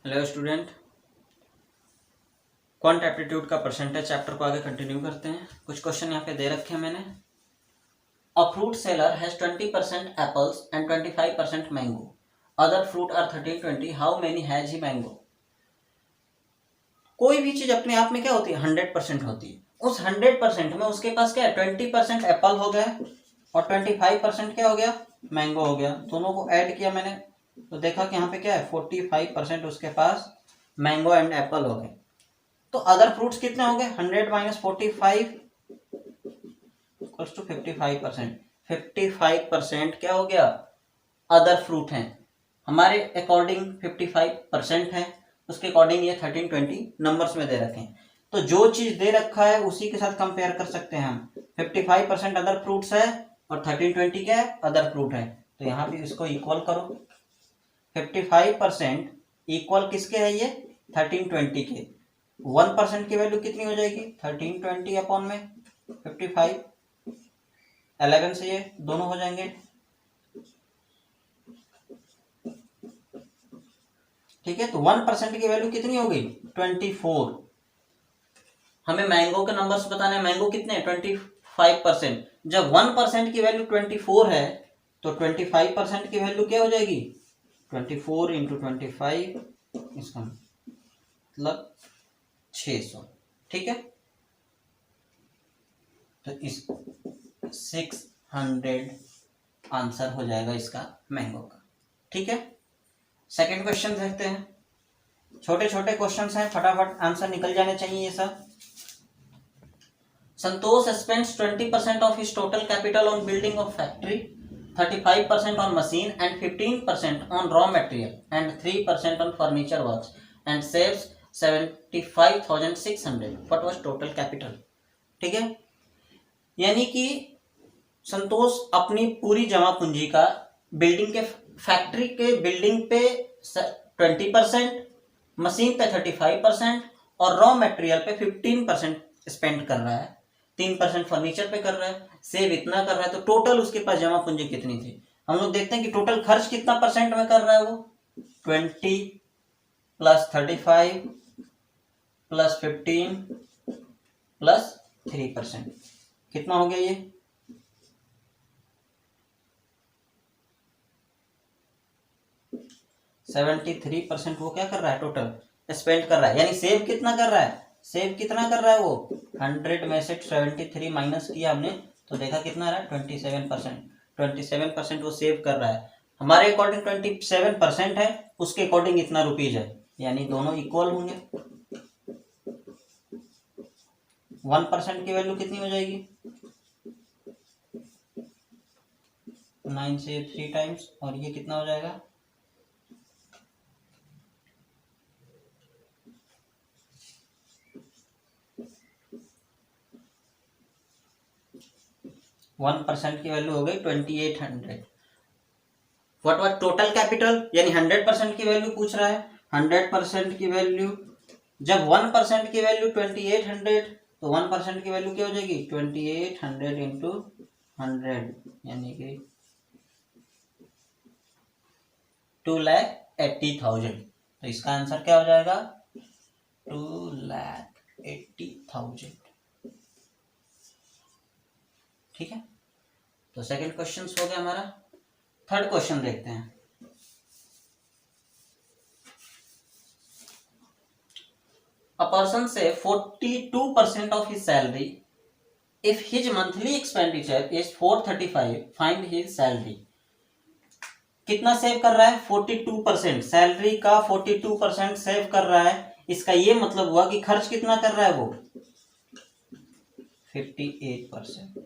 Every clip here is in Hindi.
हेलो स्टूडेंट, क्वांट एप्टीट्यूड का परसेंटेज चैप्टर को आगे कंटिन्यू करते हैं। कुछ क्वेश्चन यहाँ पे दे रखे हैं मैंने। A fruit seller has 20% apples and 25% mango. Other fruit are 13-20। How many has he mango. कोई भी चीज अपने आप में क्या होती है, 100% होती है। उस 100% में उसके पास क्या है, 20% एप्पल हो गया और 25% क्या हो गया, मैंगो हो गया। दोनों को ऐड किया मैंने तो देखा कि यहाँ पे क्या है, 45% उसके पास मैंगो एंड एप्पल हो गए। तो अदर फ्रूट्स कितने हो गए, 100 माइनस 45 इक्वल्स टू 55%। 55% क्या हो गया, अदर फ्रूट हैं। हमारे अकॉर्डिंग 55% है, उसके अकॉर्डिंग ये 13-20 नंबर्स में दे रखे हैं। तो जो चीज दे रखा है उसी के साथ कंपेयर कर सकते हैं हम। 55% अदर फ्रूट्स है और 13-20 क्या है, अदर फ्रूट है। तो यहाँ भी इसको इक्वल करो। 55% इक्वल किसके है, ये 13-20 के। 1% की वैल्यू कितनी हो जाएगी, 13-20 अपॉन में 55। 11 से ये दोनों हो जाएंगे, ठीक है। तो 1% की वैल्यू कितनी हो गई, 24। हमें मैंगो के नंबर्स बताने हैं, मैंगो कितने हैं, 25%। जब 1% की वैल्यू 24 है तो 25% की वैल्यू क्या हो जाएगी, 24 इंटू 25, इसका मतलब 600, ठीक है। तो इस 600 आंसर हो जाएगा इसका मैंगो का, ठीक है। सेकंड क्वेश्चन देखते हैं। छोटे छोटे क्वेश्चंस हैं, फटाफट आंसर निकल जाने चाहिए ये सब। संतोष spends 20% of his total capital on building of factory, 35% on machine and 15% on raw material and 3% on furniture works and saves 75,600. What was total capital? ठीक है, यानी कि संतोष अपनी पूरी जमा पूंजी का बिल्डिंग के फैक्ट्री के बिल्डिंग पे 20%, मशीन पे 35% और रॉ मटेरियल पे 15% स्पेंड कर रहा है, 3% फर्नीचर पे कर रहा है, सेव इतना कर रहा है। तो टोटल उसके पास जमा पूंजी कितनी थी। हम लोग देखते हैं कि टोटल खर्च कितना परसेंट में कर रहा है वो, 20 प्लस 35 प्लस 15 प्लस 3%, कितना हो गया ये, 73% वो क्या कर रहा है, टोटल स्पेंड कर रहा है। यानी सेव कितना कर रहा है, सेव कितना कर रहा है वो, 100 में से 73 माइनस किया हमने तो देखा कितना रहा है, 27%। 27% वो सेव कर रहा है। हमारे अकॉर्डिंग 27% है, उसके अकॉर्डिंग इतना रुपीज है, यानी दोनों इक्वल होंगे। 1% की वैल्यू कितनी हो जाएगी, 9 से 3 टाइम्स, और ये कितना हो जाएगा, 1% की वैल्यू हो गई 2800। व्हाट वाज टोटल कैपिटल, यानी 100% की वैल्यू पूछ रहा है। 100% की वैल्यू, जब 1% की वैल्यू 2800 तो 1% की वैल्यू क्या हो जाएगी, 2800 इंटू 100, यानी कि 2,80,000। तो इसका आंसर क्या हो जाएगा, 2,80,000, ठीक है। तो सेकंड क्वेश्चन हो गया हमारा। थर्ड क्वेश्चन देखते हैं। A person save 42% of his salary. If his monthly expenditure is 435, find his salary. कितना सेव कर रहा है, 42%। सैलरी का 42% सेव कर रहा है। इसका ये मतलब हुआ कि खर्च कितना कर रहा है वो, 58%,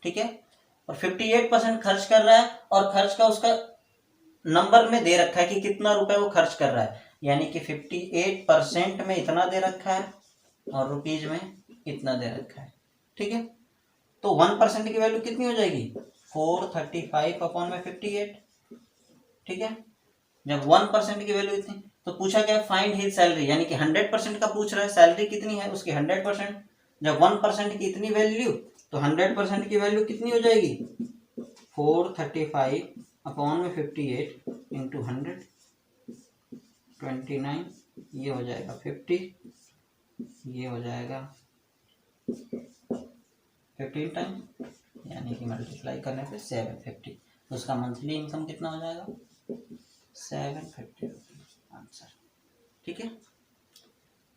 ठीक है। और 58% खर्च कर रहा है और खर्च का उसका नंबर में दे रखा है कि कितना रुपए वो खर्च कर रहा है, यानी कि 58% में इतना दे रखा है और रुपीज में इतना दे रखा है, ठीक है। तो 1% की वैल्यू कितनी हो जाएगी, 435 अपॉन में 58, ठीक है। जब 1% की वैल्यू इतनी, तो पूछा क्या, फाइंड हिज सैलरी, यानी कि 100% का पूछ रहा है, सैलरी कितनी है उसकी 100%। जब 1% की इतनी वैल्यू, तो 100% की वैल्यू कितनी हो जाएगी, 435 अपॉन में 58 इंटू 100, 29, ये हो जाएगा 50, ये हो जाएगा 15 टाइम, यानी कि मल्टीप्लाई करने पे 750। तो उसका मंथली इनकम कितना हो जाएगा? 750 आंसर। ठीक है,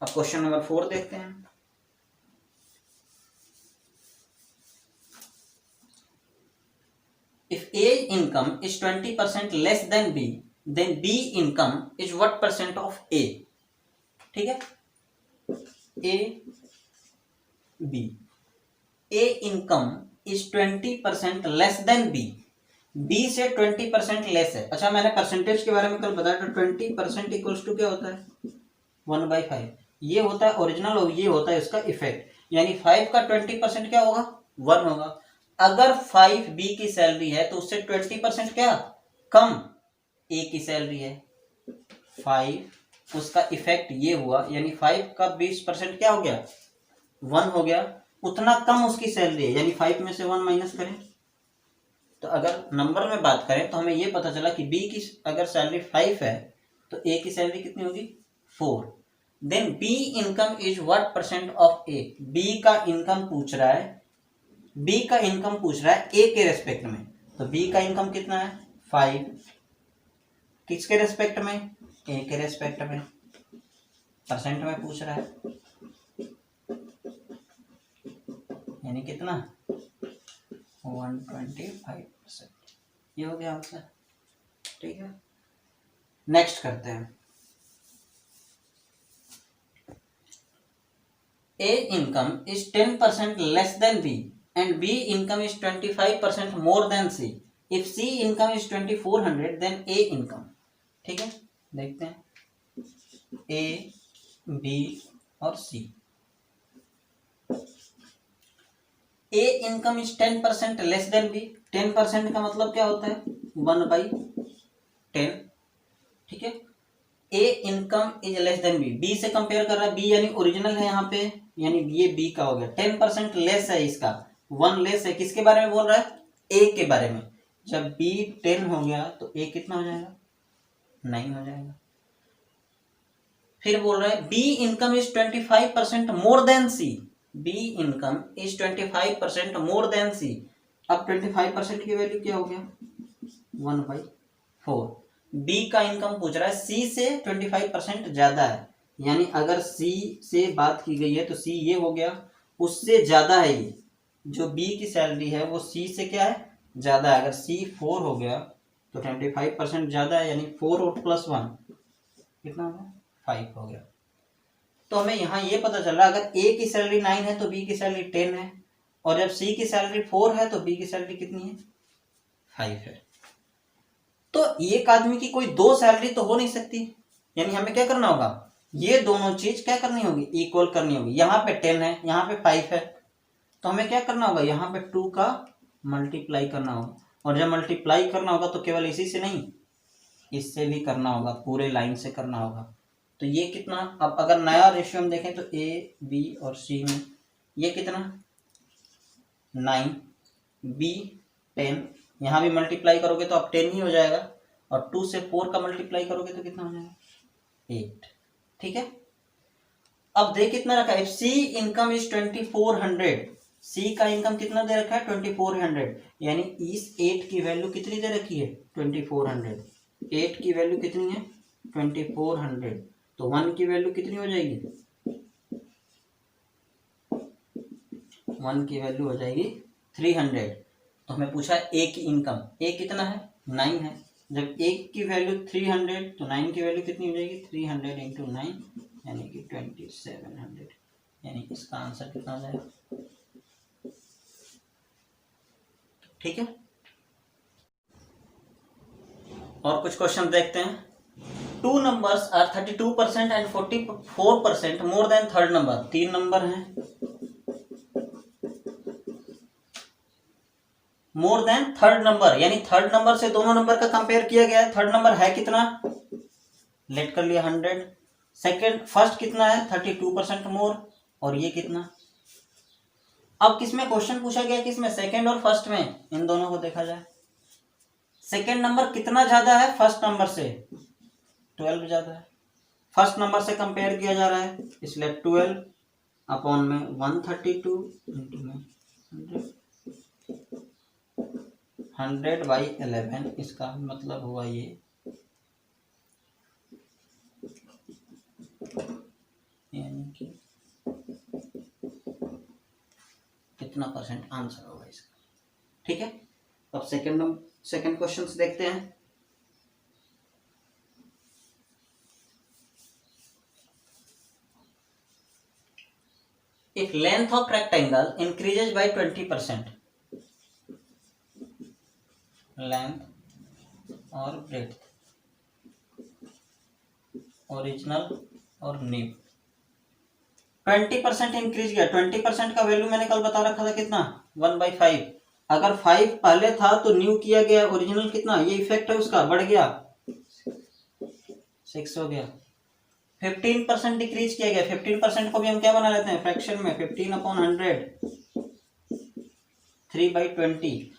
अब क्वेश्चन नंबर 4 देखते हैं। If A income is 20% less than B, then B income is what percent of A? ठीक है, A B, A income is 20% less than B, B से 20% लेस है। अच्छा, मैंने परसेंटेज के बारे में कल बताया था, 20% इक्वल्स टू क्या होता है? 1/5। ये होता है ओरिजिनल और ये होता है इसका इफेक्ट, यानी 5 का 20% क्या होगा? 1 होगा। अगर 5 बी की सैलरी है तो उससे 20% क्या कम ए की सैलरी है, 5, उसका इफेक्ट ये हुआ, यानी 5 का 20% क्या हो गया? 1 हो गया। उतना कम उसकी सैलरी है, यानी 5 में से 1 माइनस करें तो अगर नंबर में बात करें तो हमें ये पता चला कि बी की अगर सैलरी 5 है तो ए की सैलरी कितनी होगी? 4। Then B income is what percent of A? B का इनकम पूछ रहा है, बी का इनकम पूछ रहा है ए के रेस्पेक्ट में, तो बी का इनकम कितना है? 5। किसके रेस्पेक्ट में? ए के रेस्पेक्ट में। परसेंट में पूछ रहा है, यानी कितना? 125%। ये हो गया आंसर। ठीक है, नेक्स्ट करते हैं। A income is 10% less than B and B income is 25% more than C. If C income is 2400 then A income. ठीक है, देखते हैं A, B और C। A income is 10% less than B। 10% का मतलब क्या होता है? 1/10। ठीक है, A income is less than B, B से कंपेयर कर रहा है, बी यानी ओरिजिनल है यहाँ पे, यानी ये बी का हो गया। 10% लेस है इसका, 1 लेस है। किसके बारे में बोल रहा है? ए के बारे में। जब बी 10 हो गया तो ए कितना हो जाएगा? 9 हो जाएगा। फिर बोल रहा है B income is 25% more than C, B income is 25% more than C. अब 25% की वैल्यू क्या हो गया? 1/4। बी का इनकम पूछ रहा है सी से 25% ज्यादा है, यानी अगर सी से बात की गई है तो सी ये हो गया, उससे ज्यादा है। ये जो बी की सैलरी है वो सी से क्या है? ज्यादा है। अगर सी 4 हो गया तो 25% ज्यादा है, यानी 4 और +1 कितना हो गया? 5 हो गया। तो हमें यहाँ ये पता चल रहा है अगर ए की सैलरी 9 है तो बी की सैलरी 10 है, और जब सी की सैलरी 4 है तो बी की सैलरी कितनी है? 5 है। तो एक आदमी की कोई 2 सैलरी तो हो नहीं सकती, यानी हमें क्या करना होगा? ये दोनों चीज क्या करनी होगी? इक्वल करनी होगी। यहाँ पे 10 है, यहाँ पे 5 है, तो हमें क्या करना होगा? यहाँ पे 2 का मल्टीप्लाई करना होगा, और जब मल्टीप्लाई करना होगा तो केवल इसी से नहीं, इससे भी करना होगा, पूरे लाइन से करना होगा। तो ये कितना? अब अगर नया रेशियो हम देखें तो ए, बी और सी में ये कितना? 9, बी 10, यहाँ भी मल्टीप्लाई करोगे तो अब 10 ही हो जाएगा, और 2 से 4 का मल्टीप्लाई करोगे तो कितना हो जाएगा? 8। ठीक है, अब देख कितना रखा है? सी इनकम इज 2400, सी का इनकम कितना दे रखा है? 2400, यानी इस 8 की वैल्यू कितनी दे रखी है? 2400। 8 की वैल्यू कितनी है? 2400, तो 1 की वैल्यू कितनी हो जाएगी? 1 की वैल्यू हो जाएगी 300। तो हमें पूछा ए की इनकम, ए कितना है? 9 है। जब ए की वैल्यू 300 तो 9 की वैल्यू कितनी हो जाएगी? 300 × 9 यानी कि 2700, यानी इसका आंसर कितना हो जाएगा? ठीक है, और कुछ क्वेश्चन देखते हैं। 2 numbers are 32% and 44% more than third number. 3 number हैं मोर देन थर्ड नंबर, यानी थर्ड नंबर से दोनों नंबर का कंपेयर किया गया है। थर्ड नंबर है कितना? लेट कर लिया 100। सेकंड फर्स्ट कितना है? 32% मोर, और ये कितना? अब किसमें क्वेश्चन पूछा गया? किसमें? सेकंड और फर्स्ट में। इन दोनों को देखा जाए, सेकंड नंबर कितना ज्यादा है फर्स्ट नंबर से? 12 ज्यादा है। फर्स्ट नंबर से कंपेयर किया जा रहा है, इसलिए 12 अपॉन में 132 इंटू में 100/11, इसका मतलब हुआ ये यानी कि कितना परसेंट आंसर होगा इसका। ठीक है, अब सेकंड क्वेश्चन देखते हैं। If length of rectangle increases by 20%, length और breadth, ओरिजिनल और न्यू, 20% इंक्रीज किया। 20% का वैल्यू मैंने कल बता रखा था कितना, 1/5। अगर 5 पहले था तो न्यू किया गया, ओरिजिनल कितना, ये इफेक्ट है उसका, बढ़ गया 6 हो गया। 15% डिक्रीज किया गया। 15% को भी हम क्या बना लेते हैं फ्रैक्शन में, 15/100, 3/20।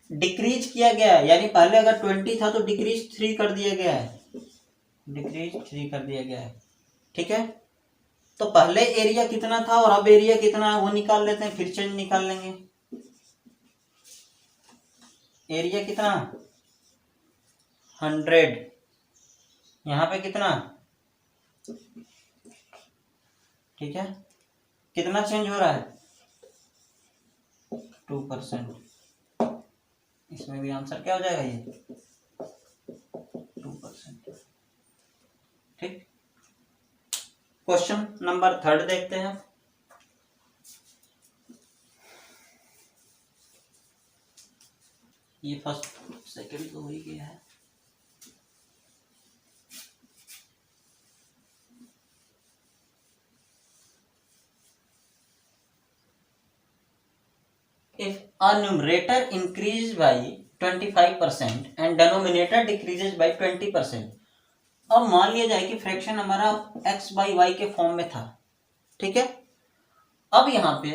डिक्रीज किया गया यानी पहले अगर 20 था तो डिक्रीज 3 कर दिया गया है, डिक्रीज 3 कर दिया गया है। ठीक है, तो पहले एरिया कितना था और अब एरिया कितना है वो निकाल लेते हैं, फिर चेंज निकाल लेंगे। एरिया कितना 100, यहां पे कितना, ठीक है, कितना चेंज हो रहा है 2%। इसमें भी आंसर क्या हो जाएगा ये 2%। ठीक, क्वेश्चन नंबर 3 देखते हैं। ये फर्स्ट सेकंड तो हो ही गया है। If a numerator increases by 25% and denominator decreases by 20%, अब मान लिया जाए कि फ्रैक्शन हमारा x/y के फॉर्म में था। ठीक है, अब यहाँ पे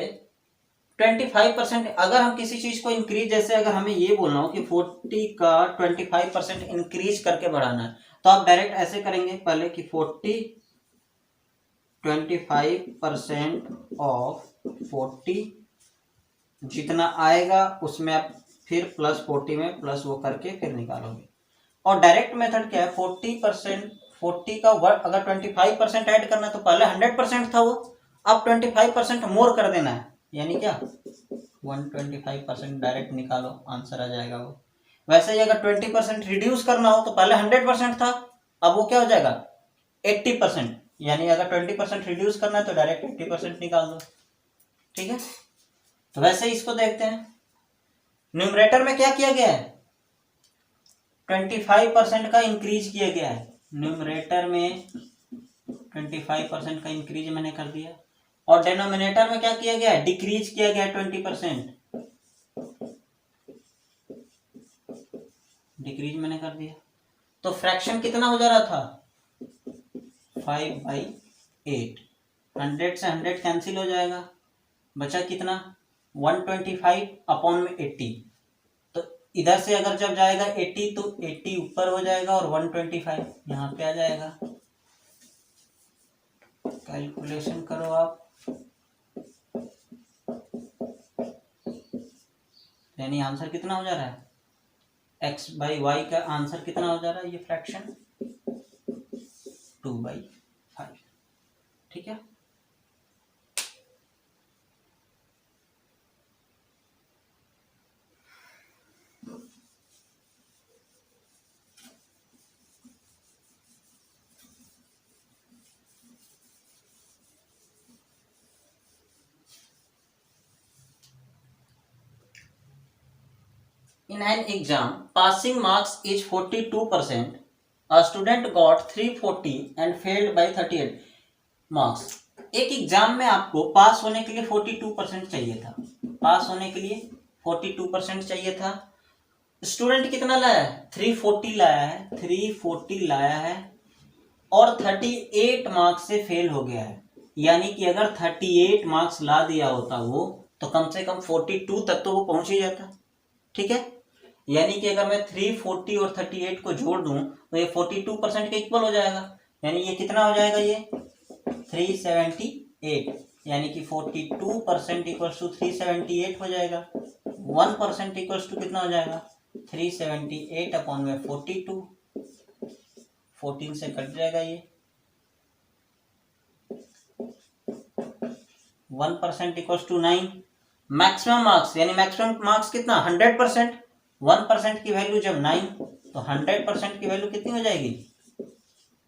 25%, अगर हम किसी चीज को इंक्रीज, जैसे अगर हमें ये बोलना हो कि 40 का 25% इंक्रीज करके बढ़ाना है, तो आप डायरेक्ट ऐसे करेंगे पहले कि 25% ऑफ 40, जितना आएगा उसमें आप फिर प्लस 40 में प्लस वो करके फिर निकालोगे। और डायरेक्ट मेथड क्या है, 40 का वर्ड अगर 25% ऐड करना है तो पहले 100% था वो, अब 25% मोर कर देना है, यानी क्या 125% डायरेक्ट निकालो, आंसर आ जाएगा वो। वैसे ही अगर 20% रिड्यूस करना हो तो पहले 100% था, अब वो क्या हो जाएगा 80%, यानी अगर 20% रिड्यूस करना है तो डायरेक्ट 80% निकाल दो। ठीक है, तो वैसे ही इसको देखते हैं। न्यूमरेटर में क्या किया गया है 25% का इंक्रीज किया गया है, न्यूमरेटर में 25% का इंक्रीज मैंने कर दिया, और डेनोमिनेटर में क्या किया गया है डिक्रीज किया गया है 20%, डिक्रीज मैंने कर दिया। तो फ्रैक्शन कितना हो जा रहा था 5/8, 100 से 100 कैंसिल हो जाएगा, बचा कितना 125 अपॉन में 80। तो इधर से अगर जब जाएगा 80 तो 80 ऊपर हो जाएगा और 125 यहाँ पे आ जाएगा। कैलकुलेशन करो आप, यानी आंसर कितना हो जा रहा है x/y का आंसर कितना हो जा रहा है, ये फ्रैक्शन 2/5। ठीक है, in an exam passing marks is 42%, a student got 340 and failed by 38 marks। एक एग्जाम में आपको पास होने के लिए 42% चाहिए था, पास होने के लिए 42% चाहिए था। स्टूडेंट कितना लाया है 340 लाया है, 340 लाया है और 38 मार्क्स से फेल हो गया है। यानी कि अगर 38 मार्क्स ला दिया होता वो तो कम से कम 42 तक तो वो पहुंच ही जाता। ठीक है, यानी कि अगर मैं 340 और 38 को जोड़ दूं तो ये 42% के इक्वल हो जाएगा, यानी ये कितना हो जाएगा, ये 378, यानी कि 42% इक्वल्स टू 378 हो जाएगा। 1% इक्वल्स टू कितना हो जाएगा, 378 अपॉन में 42, 14 से कट जाएगा ये। 1% इक्वल्स टू 9। मैक्सिमम मार्क्स, यानी मैक्सिमम मार्क्स कितना, 100%। 1% की वैल्यू जब 9, तो 100% की वैल्यू कितनी हो जाएगी,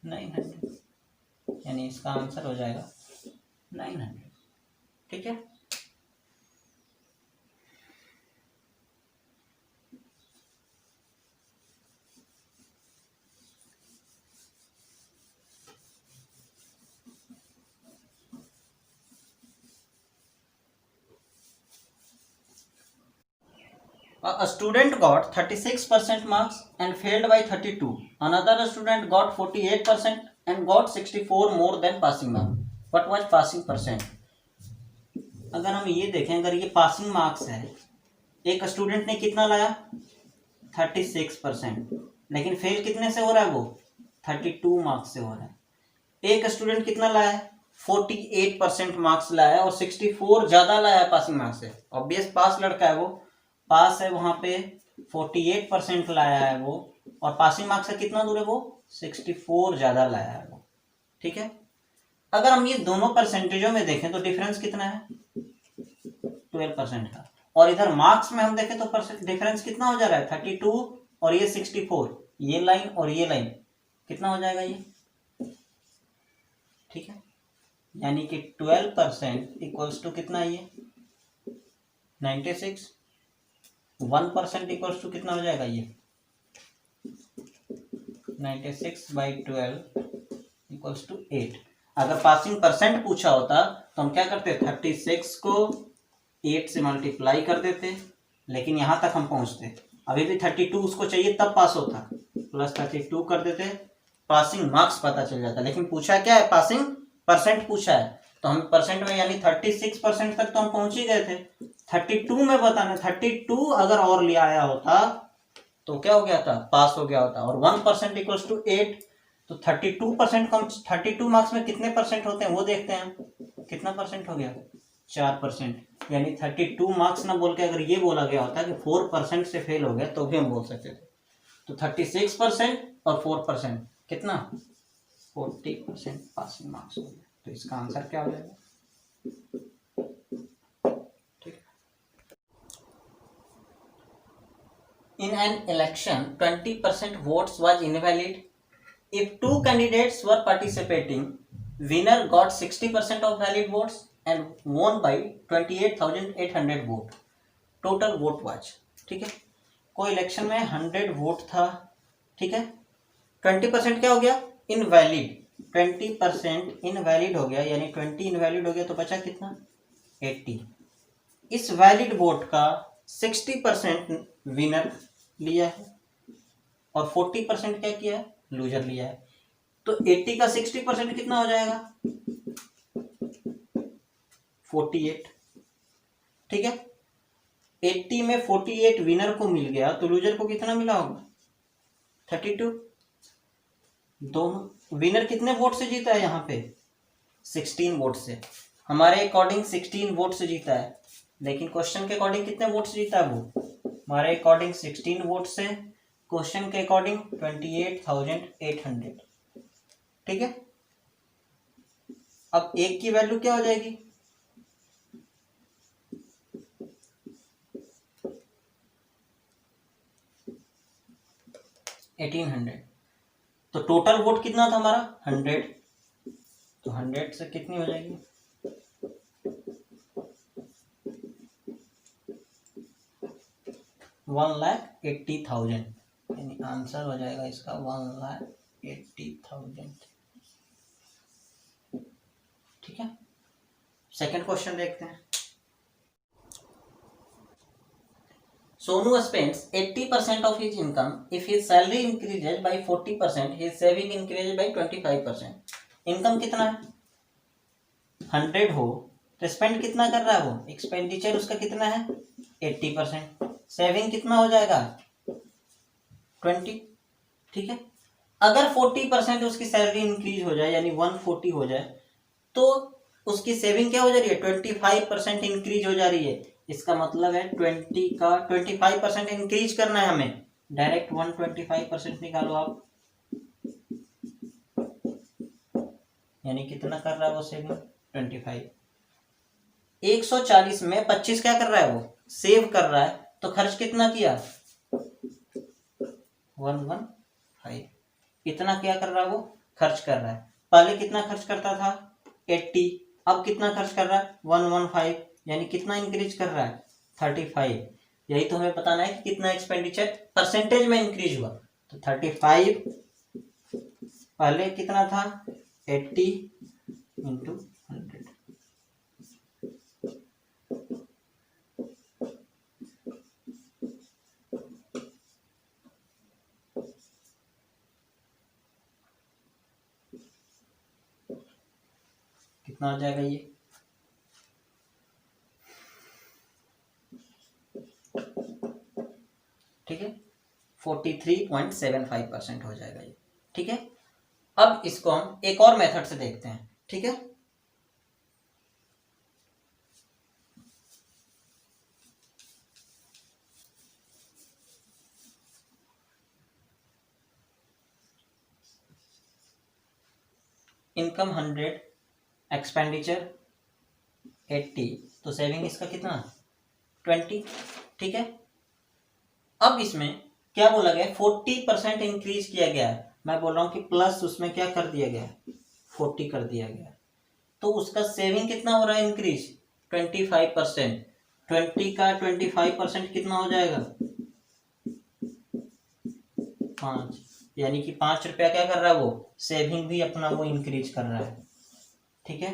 900, यानी इसका आंसर हो जाएगा 900। ठीक है। A student got 36% marks and failed by 32. Another student got 48% and got 64 more than passing mark. What was passing percent? अगर हम ये देखें, अगर ये पासिंग मार्क्स है, एक स्टूडेंट ने कितना लाया 36%, लेकिन फेल कितने से हो रहा है, वो 32 मार्क्स से हो रहा है। एक स्टूडेंट कितना लाया है 48% मार्क्स लाया है और 64 ज्यादा लाया है पासिंग मार्क्स से। ऑब्वियस पास लड़का है, वो पास है, वहां पे 48% लाया है वो, और पासिंग मार्क्स से कितना दूर है वो, 64 ज्यादा लाया है वो। ठीक है। अगर हम ये दोनों परसेंटेजों में देखें तो डिफरेंस कितना है, 12% का, और इधर मार्क्स में हम देखें तो डिफरेंस कितना हो जा रहा है, 32 और ये 64, ये लाइन और ये लाइन कितना हो जाएगा ये। ठीक है, यानी कि 12% इक्वल्स टू कितना है ये 96, 1% इक्वल्स टू कितना हो जाएगा ये 96/12 इक्वल्स टू 8। अगर पासिंग परसेंट पूछा होता तो हम क्या करते, 36 को 8 से मल्टीप्लाई कर देते, लेकिन यहां तक हम पहुंचते, अभी भी 32 उसको चाहिए तब पास होता, प्लस 32 कर देते, पासिंग मार्क्स पता चल जाता। लेकिन पूछा क्या है, पासिंग परसेंट पूछा है, तो हम परसेंट में यानी 36% तक तो हम पहुंच ही गए थे। 32 में बताना, 32 अगर और ले आया होता तो क्या हो गया था, पास हो गया होता। और 1% इक्वल्स टू 8, तो 32% कम, 32 मार्क्स में कितने परसेंट होते हैं वो देखते हैं, कितना परसेंट हो गया 4%, यानी 32 मार्क्स ना बोल के अगर ये बोला गया होता कि 4% से फेल हो गया तो भी हम बोल सकते थे। तो 36% और 4% कितना, 40% पासिंग मार्क्स हो गया। तो इसका आंसर क्या हो जाएगा, ठीक। In an election 20% votes was invalid. If two candidates were participating, winner got 60% of valid votes and won by 28,800 vote. Total vote was, ठीक है। कोई इलेक्शन में 100 वोट था, ठीक है, 20% क्या हो गया, इनवैलिड, 20% इनवैलिड हो गया, यानी 20 इनवैलिड हो गया, तो बचा कितना 80। इस वैलिड वोट का 60% विनर लिया है और 40% क्या किया है, लूजर लिया है। तो 80 का 60% कितना हो जाएगा, 48। ठीक है, 80 में 48 विनर को मिल गया, तो लूजर को कितना मिला होगा 32। दोनों विनर कितने वोट से जीता है, यहाँ पे 16 वोट से, हमारे अकॉर्डिंग 16 वोट से जीता है, लेकिन क्वेश्चन के अकॉर्डिंग कितने वोट से जीता है वो, हमारे अकॉर्डिंग 16 वोट से, क्वेश्चन के अकॉर्डिंग 28,800। ठीक है, अब एक की वैल्यू क्या हो जाएगी, $1,800। तो टोटल वोट कितना था हमारा 100, तो 100 से कितनी हो जाएगी, 1,80,000, यानी आंसर हो जाएगा इसका 1,80,000। ठीक है, सेकंड क्वेश्चन देखते हैं। Sonu spends 80% of his income. If his salary increases by 40%, his saving increases by 25%. Income कितना है 100 हो तो स्पेंड कितना कर रहा है वो, एक्सपेंडिचर उसका कितना है 80%, सेविंग कितना हो जाएगा 20। ठीक है, अगर 40% उसकी सैलरी इंक्रीज हो जाए यानी 140 हो जाए तो उसकी सेविंग क्या हो जा रही है, 25% इंक्रीज हो जा रही है। इसका मतलब है 20 का 25% इंक्रीज करना है हमें। डायरेक्ट 125% निकालो आप, यानी कितना कर रहा है वो सेविंग, 25। 140 में 25 क्या कर रहा है वो, सेव कर रहा है, तो खर्च कितना किया, 115। इतना क्या कर रहा है वो, खर्च कर रहा है। पहले कितना खर्च करता था, 80, अब कितना खर्च कर रहा है, 115, यानी कितना इंक्रीज कर रहा है, 35। यही तो हमें बताना है कि कितना एक्सपेंडिचर परसेंटेज में इंक्रीज हुआ। तो 35 पहले कितना था, 80 इंटू 100। कितना आ जाएगा ये, ठीक है, 43.75% हो जाएगा ये। ठीक है, अब इसको हम एक और मेथड से देखते हैं। ठीक है, इनकम 100, एक्सपेंडिचर 80, तो सेविंग इसका कितना, 20। ठीक है, अब इसमें क्या बोला गया, 40% इंक्रीज किया गया है। मैं बोल रहा हूं कि प्लस उसमें क्या कर दिया गया, 40 कर दिया गया, तो उसका सेविंग कितना हो रहा है इंक्रीज, 25%। 20 का 25% कितना हो जाएगा, 5, यानी कि 5 रुपया क्या कर रहा है वो, सेविंग भी अपना वो इंक्रीज कर रहा है। ठीक है,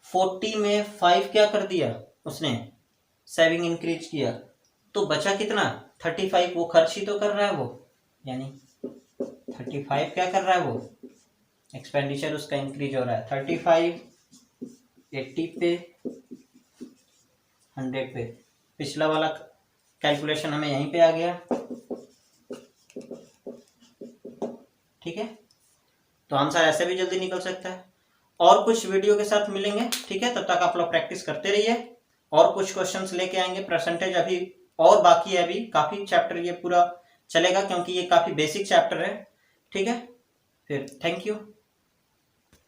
40 में 5 क्या कर दिया उसने, सेविंग इंक्रीज किया, तो बचा कितना, 35, वो खर्च ही तो कर रहा है वो, यानी 35 क्या कर रहा है वो, एक्सपेंडिचर उसका इंक्रीज हो रहा है। 35 80 पे 100 पे, पिछला वाला कैलकुलेशन हमें यहीं पे आ गया। ठीक है, तो आंसर ऐसे भी जल्दी निकल सकता है। और कुछ वीडियो के साथ मिलेंगे। ठीक है, तब तक आप लोग प्रैक्टिस करते रहिए, और कुछ क्वेश्चंस लेके आएंगे। परसेंटेज अभी और बाकी है, अभी काफी चैप्टर ये पूरा चलेगा क्योंकि ये काफी बेसिक चैप्टर है। ठीक है, फिर थैंक यू।